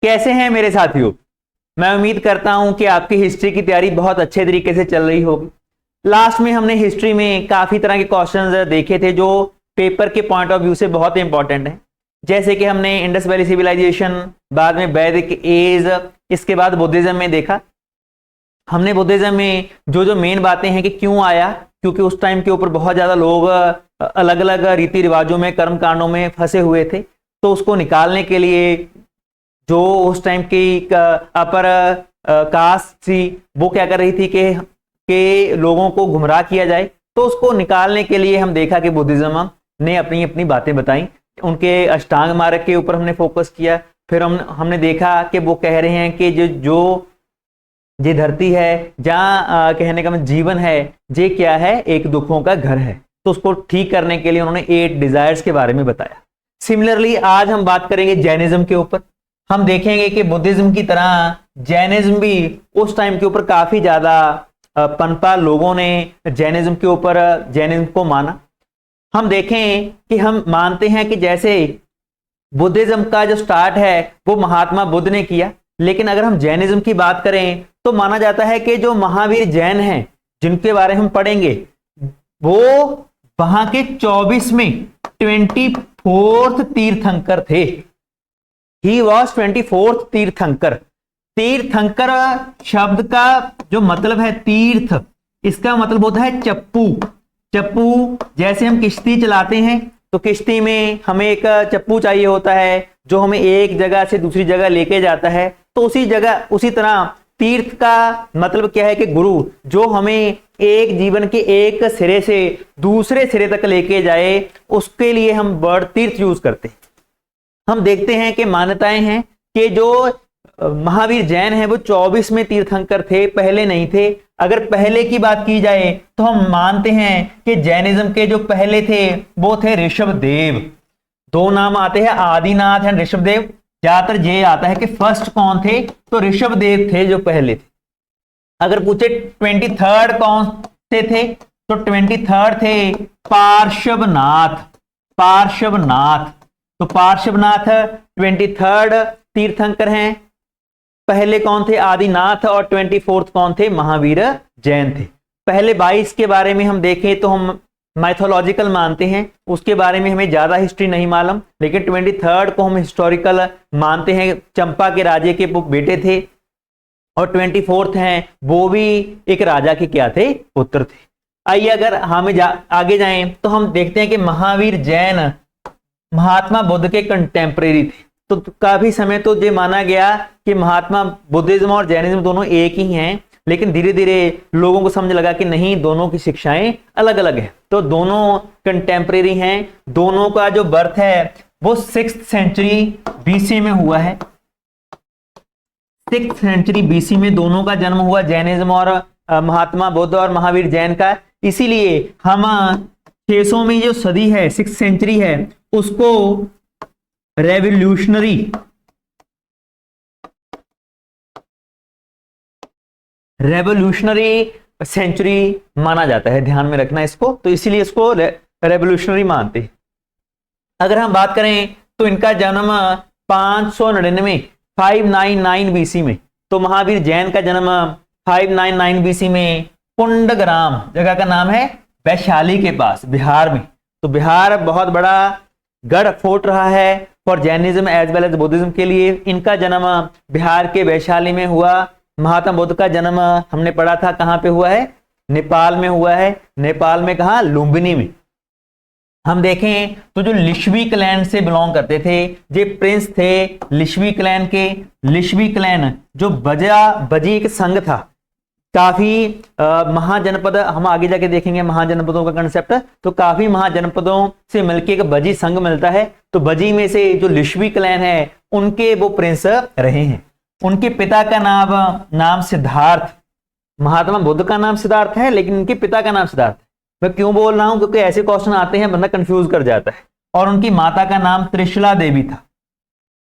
कैसे हैं मेरे साथियों? मैं उम्मीद करता हूं कि आपकी हिस्ट्री की तैयारी बहुत अच्छे तरीके से चल रही होगी। लास्ट में हमने हिस्ट्री में काफी तरह के क्वेश्चंस देखे थे जो पेपर के पॉइंट ऑफ व्यू से बहुत इंपॉर्टेंट हैं। जैसे कि हमने इंडस वैली सिविलाइजेशन, बाद में वैदिक एज, इसके बाद बुद्धिज्म में देखा। हमने बुद्धिज्म में जो जो मेन बातें हैं कि क्यों आया, क्योंकि उस टाइम के ऊपर बहुत ज्यादा लोग अलग अलग रीति रिवाजों में, कर्म कांडों में फंसे हुए थे, तो उसको निकालने के लिए जो उस टाइम की अपर कास्ट थी वो क्या कर रही थी कि लोगों को गुमराह किया जाए, तो उसको निकालने के लिए हम देखा कि बुद्धिज्म ने अपनी अपनी बातें बताई। उनके अष्टांग मार्ग के ऊपर हमने फोकस किया। फिर हमने देखा कि वो कह रहे हैं कि जो ये धरती है, जहाँ कहने का जीवन है, ये क्या है, एक दुखों का घर है। तो उसको ठीक करने के लिए उन्होंने 8 डिजायर्स के बारे में बताया। सिमिलरली आज हम बात करेंगे जैनिज्म के ऊपर। हम देखेंगे कि बुद्धिज्म की तरह जैनिज्म भी उस टाइम के ऊपर काफी ज्यादा पनपा, लोगों ने जैनिज्म के ऊपर जैनिज्म को माना। हम देखें कि हम मानते हैं कि जैसे बुद्धिज्म का जो स्टार्ट है वो महात्मा बुद्ध ने किया, लेकिन अगर हम जैनिज्म की बात करें तो माना जाता है कि जो महावीर जैन हैं, जिनके बारे में हम पढ़ेंगे, वो वहां के 24वें 24th तीर्थंकर थे। ही वॉज 24th तीर्थंकर। तीर्थंकर शब्द का जो मतलब है तीर्थ, इसका मतलब होता है चप्पू। चप्पू, जैसे हम किश्ती चलाते हैं तो किश्ती में हमें एक चप्पू चाहिए होता है जो हमें एक जगह से दूसरी जगह लेके जाता है। तो उसी तरह तीर्थ का मतलब क्या है कि गुरु, जो हमें एक जीवन के एक सिरे से दूसरे सिरे तक लेके जाए, उसके लिए हम वर्ड तीर्थ यूज करते हैं। हम देखते हैं कि मान्यताएं हैं कि जो महावीर जैन है वो 24वें तीर्थंकर थे, पहले नहीं थे। अगर पहले की बात की जाए तो हम मानते हैं कि जैनिज्म के जो पहले थे वो थे ऋषभदेव। 2 नाम आते हैं, आदिनाथ एंड ऋषभदेव। ज्यादातर ये आता है कि फर्स्ट कौन थे, तो ऋषभदेव थे जो पहले थे। अगर पूछे 23rd कौन से थे, तो 23rd थे पार्श्वनाथ। पार्श्वनाथ, तो पार्श्वनाथ 23rd तीर्थंकर हैं। पहले कौन थे, आदिनाथ, और 24th कौन थे, महावीर जैन थे। पहले 22 के बारे में हम देखें तो हम माइथोलॉजिकल मानते हैं, उसके बारे में हमें ज्यादा हिस्ट्री नहीं मालूम, लेकिन 23rd को हम हिस्टोरिकल मानते हैं। चंपा के राजे के बेटे थे। और 24th हैं वो भी एक राजा के क्या थे, पुत्र थे। आइए अगर हमें आगे जाएं तो हम देखते हैं कि महावीर जैन महात्मा बुद्ध के कंटेम्परेरी थे। तो काफी समय तो ये माना गया कि महात्मा बुद्धिज्म और जैनिज्म दोनों एक ही हैं, लेकिन धीरे धीरे लोगों को समझ लगा कि नहीं, दोनों की शिक्षाएं अलग अलग है। तो दोनों कंटेम्परेरी हैं। दोनों का जो बर्थ है वो 6th सेंचुरी बीसी में हुआ है। 6th सेंचुरी बीसी में दोनों का जन्म हुआ, जैनिज्म और महात्मा बुद्ध और महावीर जैन का। इसीलिए हम 600 में जो सदी है, 6th सेंचुरी है, उसको रेवोल्यूशनरी सेंचुरी माना जाता है। ध्यान में रखना इसको, तो इसीलिए इसको रेवोल्यूशनरी मानते हैं। अगर हम बात करें तो इनका जन्म 599 बीसी में, तो महावीर जैन का जन्म 599 बीसी में कुंडग्राम जगह का नाम है, वैशाली के पास, बिहार में। तो बिहार बहुत बड़ा गढ़ फोर्ट रहा है for Jainism as well as Buddhism के लिए। इनका जन्म बिहार के वैशाली में हुआ। महात्मा बुद्ध का जन्म हमने पढ़ा था कहां पे हुआ है, नेपाल में हुआ है। नेपाल में कहा, लुम्बिनी में। हम देखें तो जो लिशवी क्लैन से बिलोंग करते थे, ये प्रिंस थे लिशवी क्लैन के। लिशवी क्लैन जो बजी एक संघ था, काफी महाजनपद, हम आगे जाके देखेंगे महाजनपदों का कंसेप्ट। तो काफी महाजनपदों से मिलके एक बजी संघ मिलता है। तो बजी में से जो लिशवी क्लैन है उनके वो प्रिंस रहे हैं। उनके पिता का नाम सिद्धार्थ। महात्मा बुद्ध का नाम सिद्धार्थ है, लेकिन उनके पिता का नाम सिद्धार्थ है। मैं क्यों बोल रहा हूं, क्योंकि ऐसे क्वेश्चन आते हैं, बंदा कंफ्यूज कर जाता है। और उनकी माता का नाम त्रिशला देवी था।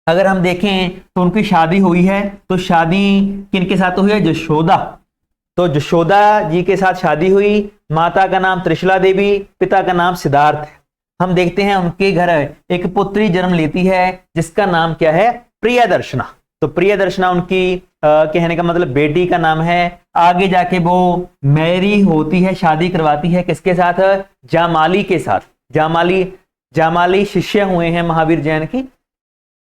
अगर हम देखें तो उनकी शादी हुई है, तो शादी किनके साथ हुई है, यशोदा। तो यशोदा जी के साथ शादी हुई। माता का नाम त्रिशला देवी, पिता का नाम सिद्धार्थ है। हम देखते हैं उनके घर एक पुत्री जन्म लेती है जिसका नाम क्या है, प्रियदर्शना। तो प्रियदर्शना उनकी कहने का मतलब बेटी का नाम है। आगे जाके वो मैरी होती है, शादी करवाती है किसके साथ? जामाली के साथ। जामाली शिष्य हुए हैं महावीर जैन की,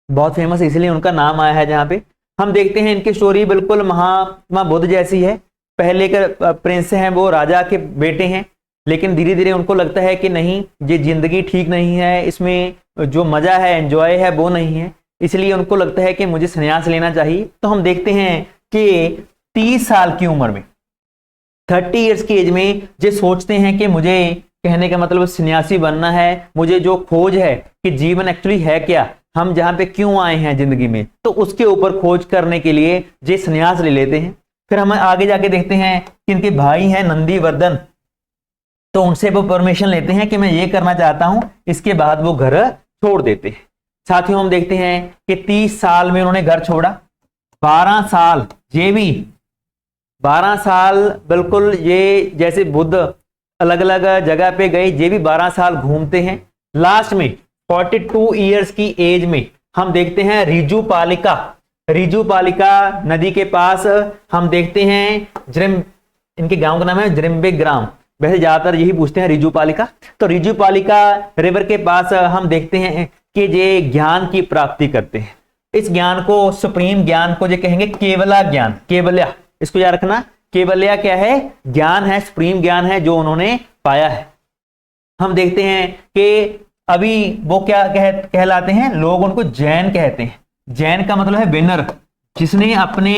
बहुत फेमस इसलिए उनका नाम आया है। जहां पे हम देखते हैं इनकी स्टोरी बिल्कुल महात्मा बुद्ध जैसी है। पहले के प्रिंस हैं वो राजा के बेटे हैं, लेकिन धीरे धीरे उनको लगता है कि नहीं, ये जिंदगी ठीक नहीं है, इसमें जो मजा है, एंजॉय है, वो नहीं है, इसलिए उनको लगता है कि मुझे संन्यास लेना चाहिए। तो हम देखते हैं कि 30 साल की उम्र में, 30 इयर्स की एज में ये सोचते हैं कि मुझे, कहने का मतलब सन्यासी बनना है, मुझे जो खोज है कि जीवन एक्चुअली है क्या, हम जहां पे क्यों आए हैं जिंदगी में, तो उसके ऊपर खोज करने के लिए ये संन्यास ले लेते हैं। फिर हम आगे जाके देखते हैं कि इनके भाई हैं नंदीवर्धन, तो उनसे वो परमिशन लेते हैं कि मैं ये करना चाहता हूं, इसके बाद वो घर छोड़ देते हैं। साथियों हम देखते हैं कि 30 साल में उन्होंने घर छोड़ा, 12 साल, ये भी 12 साल बिल्कुल, ये जैसे बुद्ध अलग अलग जगह पे गए, ये भी 12 साल घूमते हैं। लास्ट में 42 इयर्स की एज में हम देखते हैं रिजू पालिका नदी के पास हम देखते हैं इनके गांव का नाम है जरिम्बे ग्राम, वैसे ज्यादातर यही पूछते हैं रिजू पालिका। तो रिजू पालिका रिवर के पास हम देखते हैं कि ये ज्ञान की प्राप्ति करते हैं। इस ज्ञान को, सुप्रीम ज्ञान को जो कहेंगे केवला ज्ञान, केवल्या, इसको याद रखना, केवल्या क्या है? ज्ञान है, सुप्रीम ज्ञान है जो उन्होंने पाया है। हम देखते हैं कि अभी वो क्या कहलाते हैं, लोग उनको जैन कहते हैं। जैन का मतलब है विनर, जिसने अपने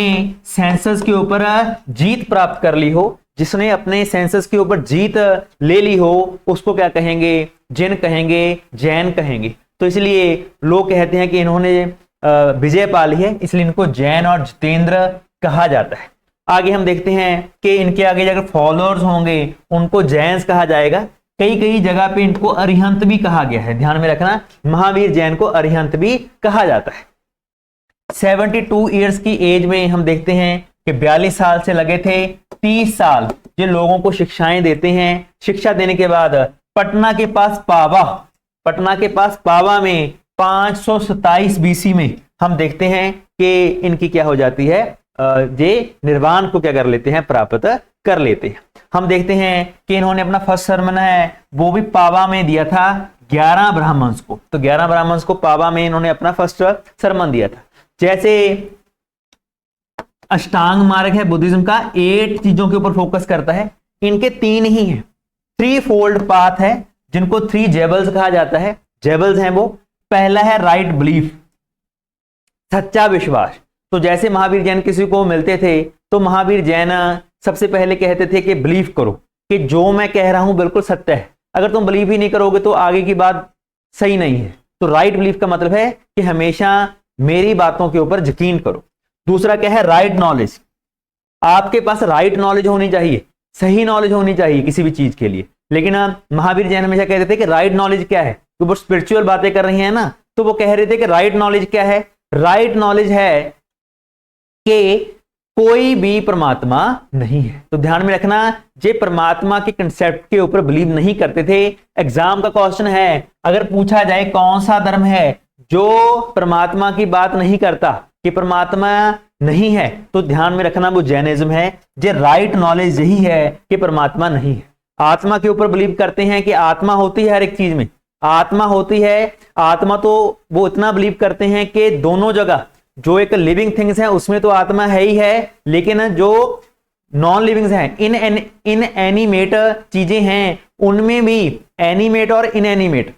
सेंसस के ऊपर जीत प्राप्त कर ली हो, जिसने अपने सेंसस के ऊपर जीत ले ली हो, उसको क्या कहेंगे? जैन कहेंगे, जैन कहेंगे। तो इसलिए लोग कहते हैं कि इन्होंने विजय पा ली है, इसलिए इनको जैन और जितेंद्र कहा जाता है। आगे हम देखते हैं कि इनके आगे जाकर फॉलोअर्स होंगे, उनको जैन्स कहा जाएगा। कई कई जगह पे इनको अरिहंत भी कहा गया है, ध्यान में रखना, महावीर जैन को अरिहंत भी कहा जाता है। 72 इयर्स की एज में हम देखते हैं कि 42 साल से लगे थे 30 साल जो लोगों को शिक्षाएं देते हैं। शिक्षा देने के बाद पटना के पास पावा में 527 बीसी में हम देखते हैं कि इनकी क्या हो जाती है, ये निर्वाण को क्या कर लेते हैं? प्राप्त कर लेते हैं। हम देखते हैं कि इन्होंने अपना फर्स्ट सरमन है वो भी पावा में दिया था 11 ब्राह्मण्स को। तो 11 ब्राह्मण्स को पावा में इन्होंने अपना फर्स्ट सरमन दिया था। जैसे अष्टांग मार्ग है बुद्धिज्म का, 8 चीजों के ऊपर फोकस करता है, इनके 3 ही हैं। 3 फोल्ड पाथ है जिनको 3 जेबल्स कहा जाता है। जेबल्स हैं वो, पहला है राइट बिलीफ, सच्चा विश्वास। तो जैसे महावीर जैन किसी को मिलते थे तो महावीर जैन सबसे पहले कहते थे कि बिलीव करो कि जो मैं कह रहा हूं बिल्कुल सत्य है। अगर तुम बिलीव ही नहीं करोगे तो आगे की बात सही नहीं है। तो राइट बिलीफ का मतलब है कि हमेशा मेरी बातों के ऊपर यकीन करो। दूसरा क्या है? Right knowledge. आपके पास राइट नॉलेज होनी चाहिए, सही नॉलेज होनी चाहिए किसी भी चीज के लिए। लेकिन महावीर जैन हमेशा कहते थे कि राइट नॉलेज क्या है, तो वो स्पिरिचुअल बातें कर रही हैं ना, तो वो कह रहे थे कि राइट नॉलेज क्या है? राइट नॉलेज है कि कोई भी परमात्मा नहीं है। तो ध्यान में रखना, जे परमात्मा के कंसेप्ट के ऊपर बिलीव नहीं करते थे। एग्जाम का क्वेश्चन है, अगर पूछा जाए कौन सा धर्म है जो परमात्मा की बात नहीं करता, कि परमात्मा नहीं है, तो ध्यान में रखना वो जैनिज्म है। जे राइट नॉलेज यही है कि परमात्मा नहीं है। आत्मा के ऊपर बिलीव करते हैं कि आत्मा होती है, हर एक चीज में आत्मा होती है। आत्मा तो वो इतना बिलीव करते हैं कि दोनों जगह जो एक लिविंग थिंग्स है उसमें तो आत्मा है ही है, लेकिन जो नॉन लिविंग्स हैं, इन एनिमेट चीजें हैं, उनमें भी एनिमेट और इनएनिमेट,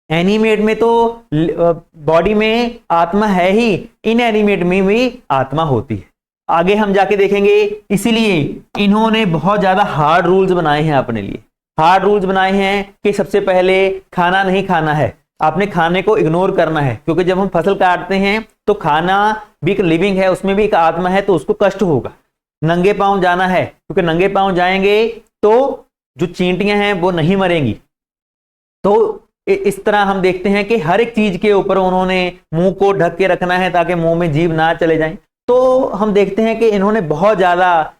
एनिमेट में तो बॉडी में आत्मा है ही, इनएनिमेट में भी आत्मा होती है। आगे हम जाके देखेंगे। इसीलिए इन्होंने बहुत ज्यादा हार्ड रूल्स बनाए हैं अपने लिए। हार्ड रूल्स बनाए हैं कि सबसे पहले खाना नहीं खाना है, आपने खाने को इग्नोर करना है, क्योंकि जब हम फसल काटते हैं तो खाना भी एक लिविंग है, उसमें भी एक आत्मा है, तो उसको कष्ट होगा। नंगे पांव जाना है, क्योंकि नंगे पांव जाएंगे तो जो चींटियां हैं वो नहीं मरेंगी। तो इस तरह हम देखते हैं कि हर एक चीज के ऊपर उन्होंने मुंह को ढक के रखना है ताकि मुंह में जीभ ना चले जाए। तो हम देखते हैं कि इन्होंने बहुत ज्यादा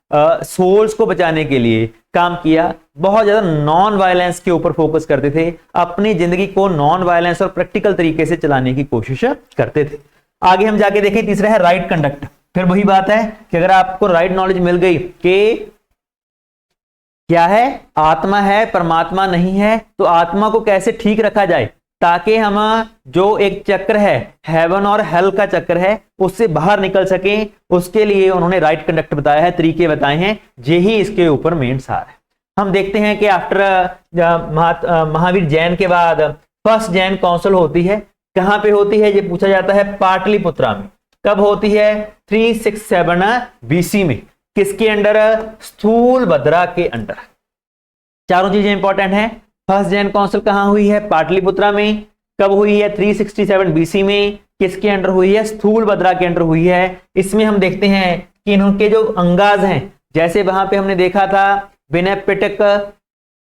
सोल्स को बचाने के लिए काम किया, बहुत ज्यादा नॉन वायलेंस के ऊपर फोकस करते थे, अपनी जिंदगी को नॉन वायलेंस और प्रैक्टिकल तरीके से चलाने की कोशिश करते थे। आगे हम जाके देखें, तीसरा है राइट कंडक्ट। फिर वही बात है कि अगर आपको राइट नॉलेज मिल गई कि क्या है, आत्मा है परमात्मा नहीं है, तो आत्मा को कैसे ठीक रखा जाए ताकि हम जो एक चक्र है हेवन और हेल का चक्र है उससे बाहर निकल सके, उसके लिए उन्होंने राइट कंडक्ट बताया है, तरीके बताए हैं, यही इसके ऊपर मेन सार है। हम देखते हैं कि आफ्टर महावीर जैन के बाद फर्स्ट जैन काउंसिल होती है, कहां पे होती है ये पूछा जाता है, पाटलिपुत्रा में। कब होती है? 367 बीसी में। किसके अंडर? स्थूलभद्रा के अंडर। चारों चीजें इंपॉर्टेंट हैं। फर्स्ट जैन काउंसिल कहां हुई है? पाटलिपुत्रा में। कब हुई है? 367 बीसी में। किसके अंडर हुई है? स्थूलभद्रा के अंडर हुई है। इसमें हम देखते हैं कि इनके जो अंगाज हैं, जैसे वहां पे हमने देखा था विनय पिटक,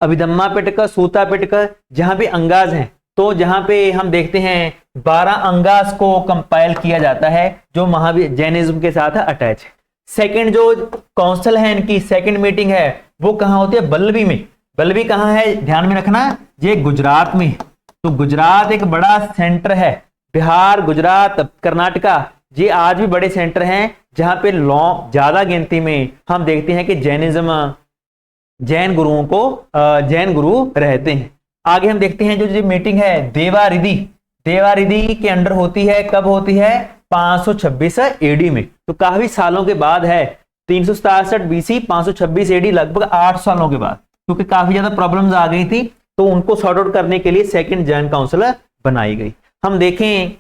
अभिधम्मा पिटक, सूता पिटक, जहां पे अंगाज हैं, तो जहां पे हम देखते हैं 12 अंगाज को कंपाइल किया जाता है जो महावीर जैनिज्म के साथ अटैच है। सेकंड जो काउंसिल है, इनकी सेकंड मीटिंग है, वो कहां होती है? बल्लभी में। बल्लभी कहां है? ध्यान में रखना, ये गुजरात में। तो गुजरात एक बड़ा सेंटर है, बिहार, गुजरात, कर्नाटका, ये आज भी बड़े सेंटर हैं जहां पे ज्यादा गिनती में हम देखते हैं कि जैनिज्म, जैन गुरुओं को जैन गुरु रहते हैं। आगे हम देखते हैं जो मीटिंग है देवारिधि, देवारिधि के अंडर होती है। कब होती है? 526 एडी में। तो काफी सालों के बाद है, 367 बीसी, 526 एडी, लगभग 8 सालों के बाद, क्योंकि काफी ज्यादा प्रॉब्लम्स आ गई थी, तो उनको सॉर्ट आउट करने के लिए सेकंड जैन काउंसिल बनाई गई। हम देखें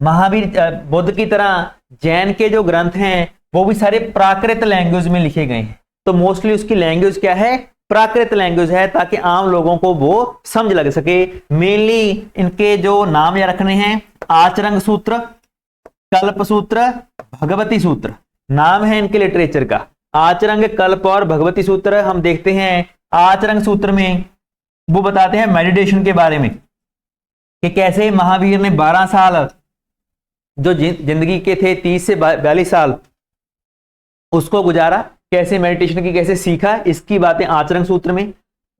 महावीर बुद्ध की तरह जैन के जो ग्रंथ हैं वो भी सारे प्राकृत लैंग्वेज में लिखे गए हैं। तो मोस्टली उसकी लैंग्वेज क्या है? प्राकृत लैंग्वेज है, ताकि आम लोगों को वो समझ लग सके। मेनली इनके जो नाम या रखने हैं, आचरंग सूत्र, कल्प सूत्र, भगवती सूत्र, नाम है इनके लिटरेचर का। आचरंग, कल्प और भगवती सूत्र। हम देखते हैं आचरंग सूत्र में वो बताते हैं मेडिटेशन के बारे में कि कैसे महावीर ने 12 साल जो जिंदगी के थे, 30 से 42 साल उसको गुजारा, कैसे मेडिटेशन की कैसे सीखा, इसकी बातें आचरण सूत्र में।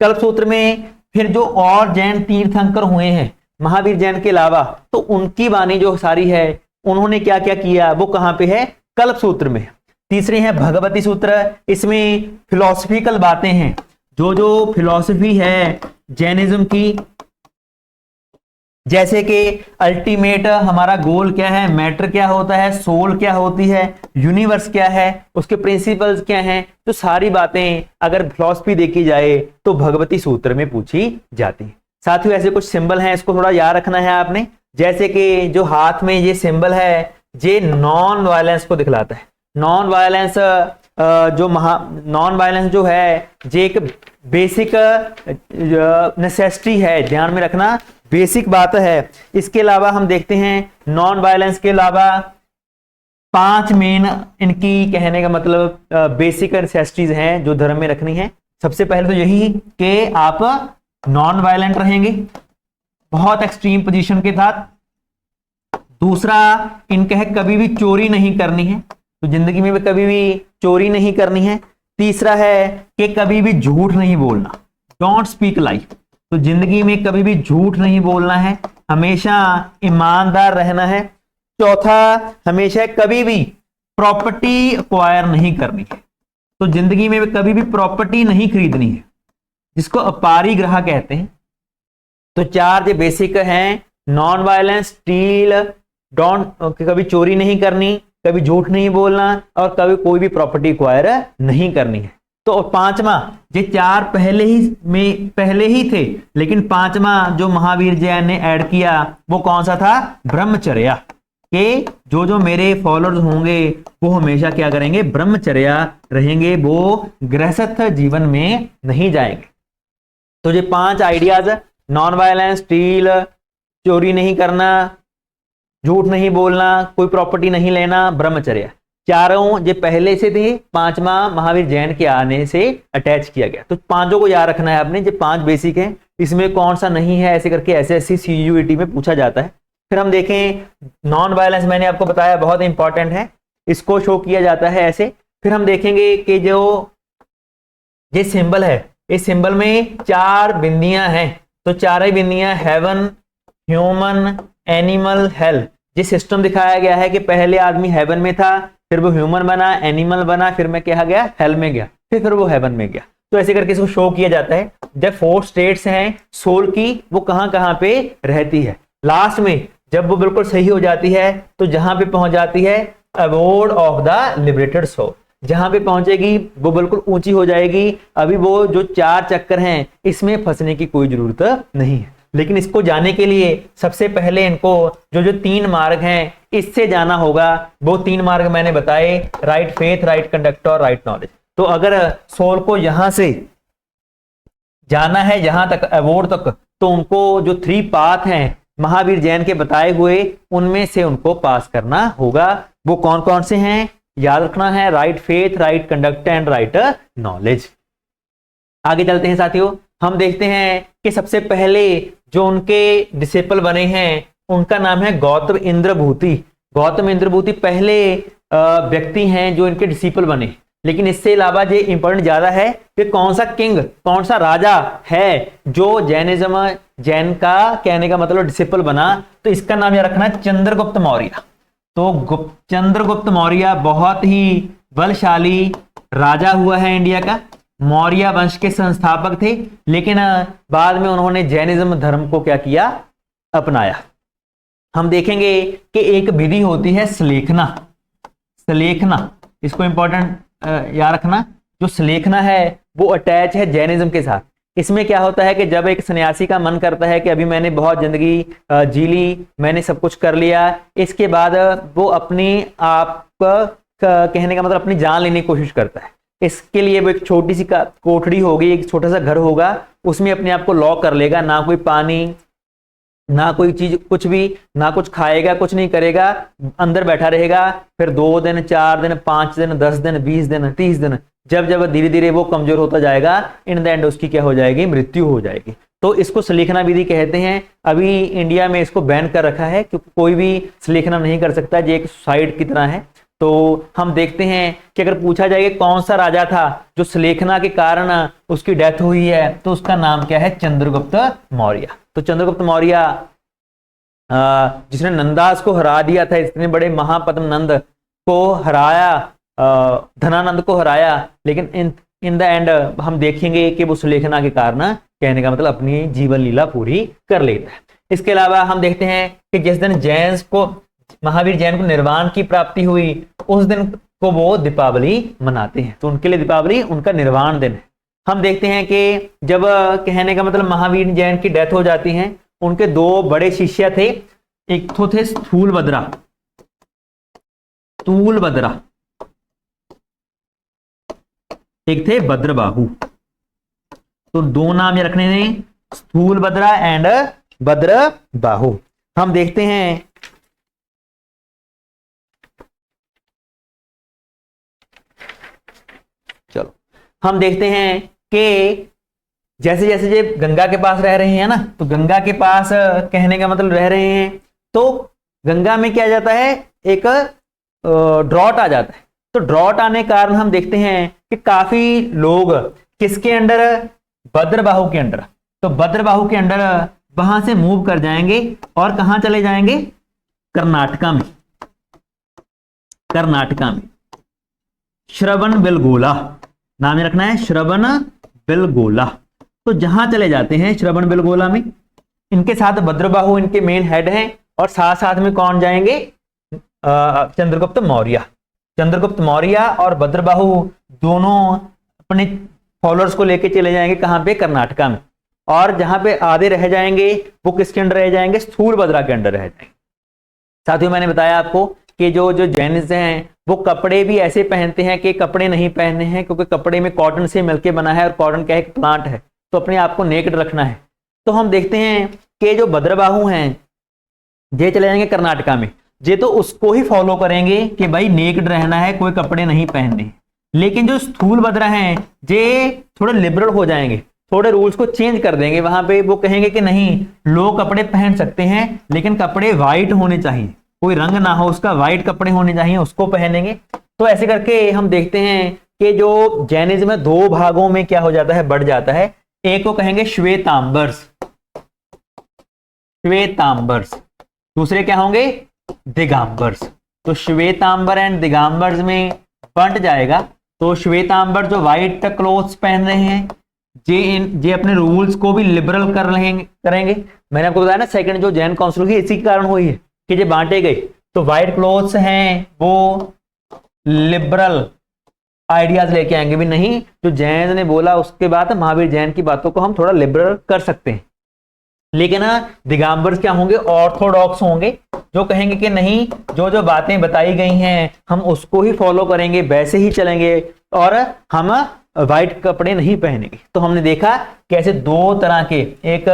कल्प सूत्र में फिर जो और जैन तीर्थंकर हुए हैं महावीर जैन के अलावा, तो उनकी वाणी जो सारी है, उन्होंने क्या क्या किया, वो कहां पे है? कल्प सूत्र में। तीसरे हैं भगवती सूत्र, इसमें फिलोसफिकल बातें हैं, जो जो फिलोसफी है जैनिज्म की, जैसे कि अल्टीमेट हमारा गोल क्या है, मैटर क्या होता है, सोल क्या होती है, यूनिवर्स क्या है, उसके प्रिंसिपल्स क्या हैं, तो सारी बातें अगर फिलॉसफी देखी जाए तो भगवती सूत्र में पूछी जाती है। साथियों ऐसे कुछ सिंबल हैं, इसको थोड़ा याद रखना है आपने, जैसे कि जो हाथ में ये सिंबल है, ये नॉन वायलेंस को दिखलाता है। नॉन वायलेंस नॉन वायलेंस जो है ये एक बेसिक नेसेसिटी है, ध्यान में रखना, बेसिक बात है। इसके अलावा हम देखते हैं नॉन वायलेंस के अलावा 5 मेन इनकी कहने का मतलब बेसिक नेसेसिटीज हैं जो धर्म में रखनी है। सबसे पहले तो यही कि आप नॉन वायलेंट रहेंगे, बहुत एक्सट्रीम पोजीशन के साथ। दूसरा इनका है कभी भी चोरी नहीं करनी है, तो जिंदगी में भी कभी भी चोरी नहीं करनी है। तीसरा है कि कभी भी झूठ नहीं बोलना, डोंट स्पीक लाई, तो जिंदगी में कभी भी झूठ नहीं बोलना है, हमेशा ईमानदार रहना है। चौथा, हमेशा कभी भी प्रॉपर्टी एक्वायर नहीं करनी है, तो जिंदगी में कभी भी प्रॉपर्टी नहीं खरीदनी है, जिसको अपारिग्रह कहते हैं। तो 4 जो बेसिक हैं, नॉन वायलेंस, स्टील, डोंट, कभी चोरी नहीं करनी, कभी झूठ नहीं बोलना, और कभी कोई भी प्रॉपर्टी एक्वायर नहीं करनी है। तो 5वां, ये 4 पहले ही थे, लेकिन 5वां जो महावीर जैन ने ऐड किया वो कौन सा था? ब्रह्मचर्या, कि जो मेरे फॉलोअर्स होंगे वो हमेशा क्या करेंगे? ब्रह्मचर्या रहेंगे, वो गृहस्थ जीवन में नहीं जाएंगे। तो ये 5 आइडियाज, नॉन वायलेंस, स्टील, चोरी नहीं करना, झूठ नहीं बोलना, कोई प्रॉपर्टी नहीं लेना, ब्रह्मचर्या, चारों जो पहले से थे, 5वां महावीर जैन के आने से अटैच किया गया। तो 5 को याद रखना है आपने, जो 5 बेसिक हैं, इसमें कौन सा नहीं है, ऐसे करके एसएससी सीयूईटी में पूछा जाता है। फिर हम देखें नॉन वायलेंस, मैंने आपको बताया बहुत इंपॉर्टेंट है, इसको शो किया जाता है ऐसे। फिर हम देखेंगे कि जो ये सिंबल है, इस सिंबल में 4 बिंदियां हैं, तो 4 ही बिंदियां हेवन, ह्यूमन, एनिमल, हेल, जिस सिस्टम दिखाया गया है कि पहले आदमी हेवन में था, फिर वो ह्यूमन बना, एनिमल बना, फिर मैं क्या गया, हेल में गया, फिर वो हेवन में गया। तो ऐसे करके इसको शो किया जाता है। जब 4 स्टेट्स हैं सोल की, वो कहां कहां पे रहती है। लास्ट में जब वो बिल्कुल सही हो जाती है तो जहां पे पहुंच जाती है abode of the liberated soul, जहां पे पहुंचेगी वो बिल्कुल ऊंची हो जाएगी। अभी वो जो 4 चक्कर हैं इसमें फंसने की कोई जरूरत नहीं है। लेकिन इसको जाने के लिए सबसे पहले इनको जो 3 मार्ग हैं इससे जाना होगा। वो 3 मार्ग मैंने बताए, राइट फेथ, राइट कंडक्ट और राइट नॉलेज। तो अगर सोल को यहां से जाना है जहां तक अवोर्ड तक, तो उनको जो 3 पाथ हैं महावीर जैन के बताए हुए, उनमें से उनको पास करना होगा। वो कौन कौन से हैं याद रखना है, right faith, right conduct and right knowledge. आगे चलते हैं साथियों, हम देखते हैं कि सबसे पहले जो उनके डिसिपल बने हैं उनका नाम है गौतम इंद्रभूति। गौतम इंद्रभूति पहले व्यक्ति हैं जो इनके डिसिपल बने। लेकिन इससे अलावा ये इंपॉर्टेंट ज्यादा है कि कौन सा किंग, कौन सा राजा है जो जैनिज्म, जैन का कहने का मतलब डिसिपल बना। तो इसका नाम यह रखना है चंद्रगुप्त मौर्य। तो चंद्रगुप्त मौर्य बहुत ही बलशाली राजा हुआ है इंडिया का। मौर्य वंश के संस्थापक थे, लेकिन बाद में उन्होंने जैनिज्म धर्म को क्या किया, अपनाया। हम देखेंगे कि एक विधि होती है सलेखना। सलेखना, इसको इंपॉर्टेंट याद रखना, जो सलेखना है वो अटैच है जैनिज्म के साथ। इसमें क्या होता है कि जब एक सन्यासी का मन करता है कि अभी मैंने बहुत जिंदगी जी ली, मैंने सब कुछ कर लिया, इसके बाद वो अपने आप कहने का मतलब अपनी जान लेने की कोशिश करता है। इसके लिए वो एक छोटी सी कोठड़ी होगी, एक छोटा सा घर होगा, उसमें अपने आप को लॉक कर लेगा, ना कोई पानी, ना कोई चीज, कुछ भी ना, कुछ खाएगा, कुछ नहीं करेगा, अंदर बैठा रहेगा। फिर 2 दिन, 4 दिन, 5 दिन, 10 दिन, 20 दिन, 30 दिन, जब जब धीरे धीरे वो कमजोर होता जाएगा, इन द एंड उसकी क्या हो जाएगी, मृत्यु हो जाएगी। तो इसको सलेखना विधि कहते हैं। अभी इंडिया में इसको बैन कर रखा है क्योंकि कोई भी सलेखना नहीं कर सकता, ये एक सुसाइड की तरह है। तो हम देखते हैं कि अगर पूछा जाए कौन सा राजा था जो सलेखना के कारण उसकी डेथ हुई है, तो उसका नाम क्या है, चंद्रगुप्त मौर्य। तो चंद्रगुप्त मौर्य जिसने नंदास को हरा दिया था, इतने बड़े महापद्म नंद को हराया, धनानंद को हराया, लेकिन इन द एंड हम देखेंगे कि वो सुलेखना के कारण कहने का मतलब अपनी जीवन लीला पूरी कर लेता है। इसके अलावा हम देखते हैं कि जिस दिन जैन को, महावीर जैन को निर्वाण की प्राप्ति हुई, उस दिन को वो दीपावली मनाते हैं। तो उनके लिए दीपावली उनका निर्वाण दिन है। हम देखते हैं कि जब कहने का मतलब महावीर जैन की डेथ हो जाती है, उनके 2 बड़े शिष्य थे। एक तो थे स्थूलभद्रा, स्थूलभद्रा, एक थे भद्रबाहु। तो 2 नाम ये रखने हैं, स्थूलभद्रा एंड भद्रबाहु। हम देखते हैं चलो हम देखते हैं कि जैसे जैसे ये गंगा के पास रह रहे हैं ना, तो गंगा के पास कहने का मतलब रह रहे हैं, तो गंगा में क्या जाता है, एक ड्रॉट आ जाता है। तो ड्रॉट आने के कारण हम देखते हैं कि काफी लोग किसके अंडर, भद्रबाहु के अंडर। तो भद्रबाहु के अंडर वहां से मूव कर जाएंगे और कहां चले जाएंगे, कर्नाटका में। कर्नाटका में श्रवण बेलगोला नाम रखना है, श्रवण बेलगोला। तो जहां चले जाते हैं श्रवण बेलगोला में, इनके साथ भद्रबाहु इनके मेन हेड हैं, और साथ साथ में कौन जाएंगे, चंद्रगुप्त मौर्य। चंद्रगुप्त मौर्य और भद्रबाहु दोनों अपने फॉलोअर्स को लेके चले जाएंगे कहां पे, कर्नाटका में। और जहां पे आधे रह जाएंगे वो किसके अंडर रह जाएंगे, स्थूलभद्रा के अंडर रह जाएंगे। साथियों मैंने बताया आपको कि जो जैनिज्म हैं वो कपड़े भी ऐसे पहनते हैं कि कपड़े नहीं पहनने हैं, क्योंकि कपड़े में कॉटन से मिलके बना है, और कॉटन क्या है, एक प्लांट है, तो अपने आप को नेकेड रखना है। तो हम देखते हैं कि जो भद्रबाहु हैं ये चले जाएंगे कर्नाटका में, ये तो उसको ही फॉलो करेंगे कि भाई नेकेड रहना है, कोई कपड़े नहीं पहनने। लेकिन जो स्थूलभद्रा हैं ये थोड़े लिबरल हो जाएंगे, थोड़े रूल्स को चेंज कर देंगे। वहां पे वो कहेंगे कि नहीं, लोग कपड़े पहन सकते हैं लेकिन कपड़े व्हाइट होने चाहिए, कोई रंग ना हो उसका, व्हाइट कपड़े होने चाहिए, उसको पहनेंगे। तो ऐसे करके हम देखते हैं कि जो जैनिज्म में 2 भागों में क्या हो जाता है, बढ़ जाता है। एक को कहेंगे श्वेतांबर्स, श्वेतांबर्स, दूसरे क्या होंगे, दिगंबर्स। तो श्वेतांबर एंड दिगंबर्स में बंट जाएगा। तो श्वेतांबर जो व्हाइट क्लोथ्स पहन रहे हैं जे अपने रूल्स को भी लिबरल करेंगे। मैंने आपको बताया ना सेकंड जो जैन काउंसिल हुई इसी के कारण हुई है कि ये बांटे गए। तो व्हाइट क्लोथ्स हैं वो लिबरल आइडियाज लेके आएंगे भी नहीं, जो जैन ने बोला उसके बाद महावीर जैन की बातों को हम थोड़ा लिबरल कर सकते हैं। लेकिन दिगंबर्स क्या होंगे, ऑर्थोडॉक्स होंगे, जो कहेंगे कि नहीं जो जो बातें बताई गई हैं हम उसको ही फॉलो करेंगे, वैसे ही चलेंगे और हम व्हाइट कपड़े नहीं पहनेंगे। तो हमने देखा कैसे दो तरह के, एक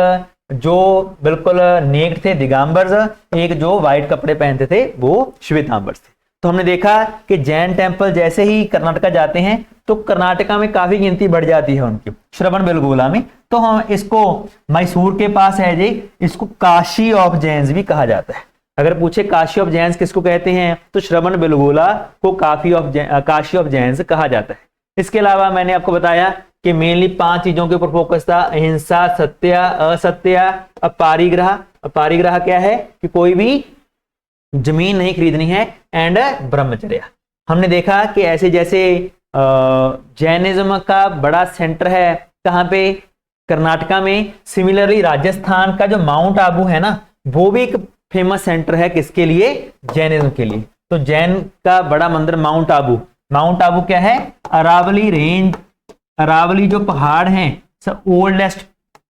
जो बिल्कुल नेक्ड थे दिगंबर्स, एक जो व्हाइट कपड़े पहनते थे वो श्वेतांबर्स थे। तो हमने देखा कि जैन टेम्पल जैसे ही कर्नाटका जाते हैं तो कर्नाटका में काफी गिनती बढ़ जाती है उनकी, श्रवणबेलगोला में। तो हम इसको मैसूर के पास है जी, इसको काशी ऑफ जैन्स भी कहा जाता है। अगर पूछे काशी ऑफ जैन्स किसको कहते हैं तो श्रवणबेलगोला को काशी ऑफ जैन्स कहा जाता है। इसके अलावा मैंने आपको बताया कि मेनली 5 चीजों के ऊपर फोकस था, अहिंसा, सत्य, असत्य, अपरिग्रह। अपरिग्रह क्या है कि कोई भी जमीन नहीं खरीदनी है, एंड ब्रह्मचर्य। हमने देखा कि ऐसे जैसे जैनिज्म का बड़ा सेंटर है कहाँ पे, कर्नाटका में। सिमिलरली राजस्थान का जो माउंट आबू है ना वो भी एक फेमस सेंटर है किसके लिए, जैनिज्म के लिए। तो जैन का बड़ा मंदिर माउंट आबू। माउंट आबू क्या है, अरावली रेंज, अरावली जो पहाड़ है ओल्डेस्ट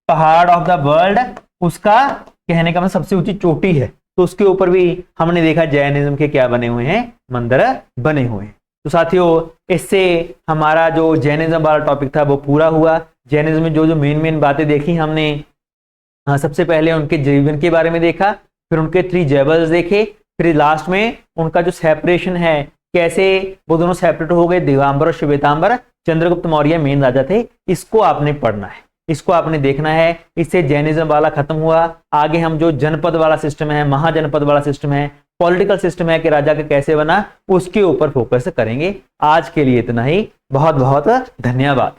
पहाड़ ऑफ द वर्ल्ड, उसका कहने का मतलब सबसे ऊंची चोटी है। तो उसके ऊपर भी हमने देखा जैनिज्म के क्या बने हुए हैं, मंदिर बने हुए हैं। तो साथियों इससे हमारा जो जैनिज्म वाला टॉपिक था वो पूरा हुआ। जैनिज्म में जो जो मेन बातें देखी हमने, सबसे पहले उनके जीवन के बारे में देखा, फिर उनके 3 जेबल्स देखे, फिर लास्ट में उनका जो सेपरेशन है कैसे वो दोनों सेपरेट हो गए, दिगंबर और श्वेतांबर। चंद्रगुप्त मौर्य मेन राजा थे। इसको आपने पढ़ना है, इसको आपने देखना है। इससे जैनिज्म वाला खत्म हुआ। आगे हम जो जनपद वाला सिस्टम है, महाजनपद वाला सिस्टम है, पॉलिटिकल सिस्टम है कि राजा का कैसे बना, उसके ऊपर फोकस करेंगे। आज के लिए इतना ही। बहुत बहुत धन्यवाद।